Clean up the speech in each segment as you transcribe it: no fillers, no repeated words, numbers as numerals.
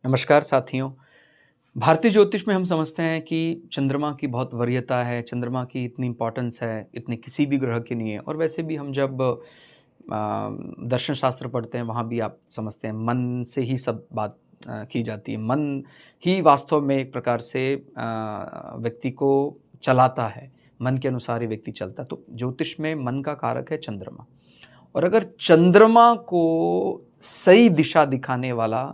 नमस्कार साथियों। भारतीय ज्योतिष में हम समझते हैं कि चंद्रमा की बहुत वरीयता है, चंद्रमा की इतनी इम्पोर्टेंस है, इतनी किसी भी ग्रह की नहीं है। और वैसे भी हम जब दर्शन शास्त्र पढ़ते हैं वहाँ भी आप समझते हैं मन से ही सब बात की जाती है। मन ही वास्तव में एक प्रकार से व्यक्ति को चलाता है, मन के अनुसार ही व्यक्ति चलता है। तो ज्योतिष में मन का कारक है चंद्रमा। और अगर चंद्रमा को सही दिशा दिखाने वाला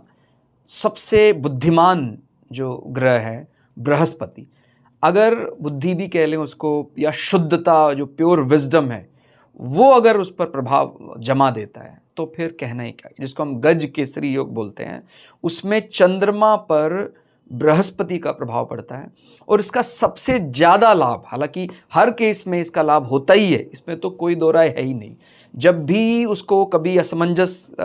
सबसे बुद्धिमान जो ग्रह है बृहस्पति, अगर बुद्धि भी कह लें उसको या शुद्धता जो प्योर विजडम है वो अगर उस पर प्रभाव जमा देता है तो फिर कहना ही क्या, जिसको हम गज केसरी योग बोलते हैं, उसमें चंद्रमा पर बृहस्पति का प्रभाव पड़ता है। और इसका सबसे ज़्यादा लाभ, हालांकि हर केस में इसका लाभ होता ही है, इसमें तो कोई दो राय है ही नहीं। जब भी उसको कभी असमंजस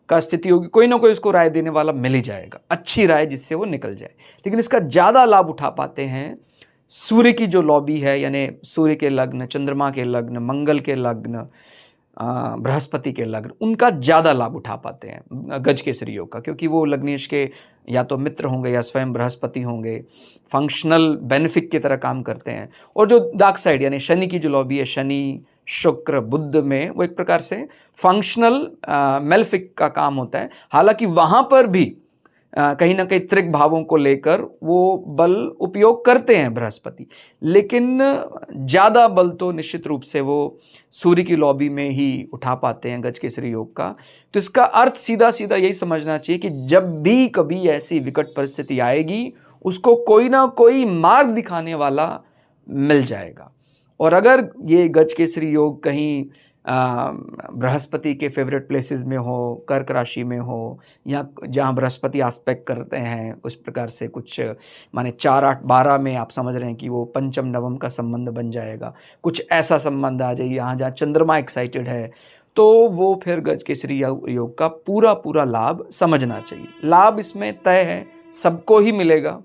का स्थिति होगी, कोई ना कोई उसको राय देने वाला मिल ही जाएगा, अच्छी राय जिससे वो निकल जाए। लेकिन इसका ज़्यादा लाभ उठा पाते हैं सूर्य की जो लॉबी है, यानी सूर्य के लग्न, चंद्रमा के लग्न, मंगल के लग्न, बृहस्पति के लग्न, उनका ज़्यादा लाभ उठा पाते हैं गज केसरी योग का, क्योंकि वो लग्नेश के या तो मित्र होंगे या स्वयं बृहस्पति होंगे, फंक्शनल बेनिफिक की तरह काम करते हैं। और जो डार्क साइड यानी शनि की जो लॉबी है, शनि शुक्र बुध में, वो एक प्रकार से फंक्शनल मेलफिक का काम होता है। हालांकि वहाँ पर भी कहीं ना कहीं त्रिक भावों को लेकर वो बल उपयोग करते हैं बृहस्पति, लेकिन ज़्यादा बल तो निश्चित रूप से वो सूर्य की लॉबी में ही उठा पाते हैं गज केसरी योग का। तो इसका अर्थ सीधा सीधा यही समझना चाहिए कि जब भी कभी ऐसी विकट परिस्थिति आएगी उसको कोई ना कोई मार्ग दिखाने वाला मिल जाएगा। और अगर ये गज केसरी योग कहीं बृहस्पति के फेवरेट प्लेसेस में हो, कर्क राशि में हो, या जहाँ बृहस्पति आस्पेक्ट करते हैं उस प्रकार से कुछ, माने 4, 8, 12 में आप समझ रहे हैं कि वो पंचम नवम का संबंध बन जाएगा, कुछ ऐसा संबंध आ जाए यहाँ जहाँ चंद्रमा एक्साइटेड है, तो वो फिर गज केसरी योग का पूरा पूरा लाभ समझना चाहिए। लाभ इसमें तय है, सबको ही मिलेगा।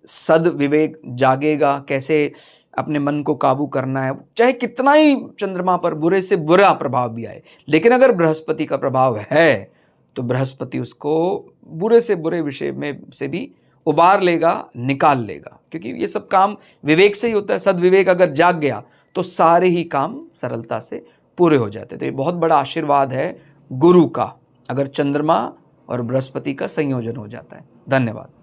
सद विवेक जागेगा, कैसे अपने मन को काबू करना है, चाहे कितना ही चंद्रमा पर बुरे से बुरा प्रभाव भी आए। लेकिन अगर बृहस्पति का प्रभाव है तो बृहस्पति उसको बुरे से बुरे विषय में से भी उबार लेगा, निकाल लेगा, क्योंकि ये सब काम विवेक से ही होता है। सदविवेक अगर जाग गया तो सारे ही काम सरलता से पूरे हो जाते। तो ये बहुत बड़ा आशीर्वाद है गुरु का, अगर चंद्रमा और बृहस्पति का संयोजन हो जाता है। धन्यवाद।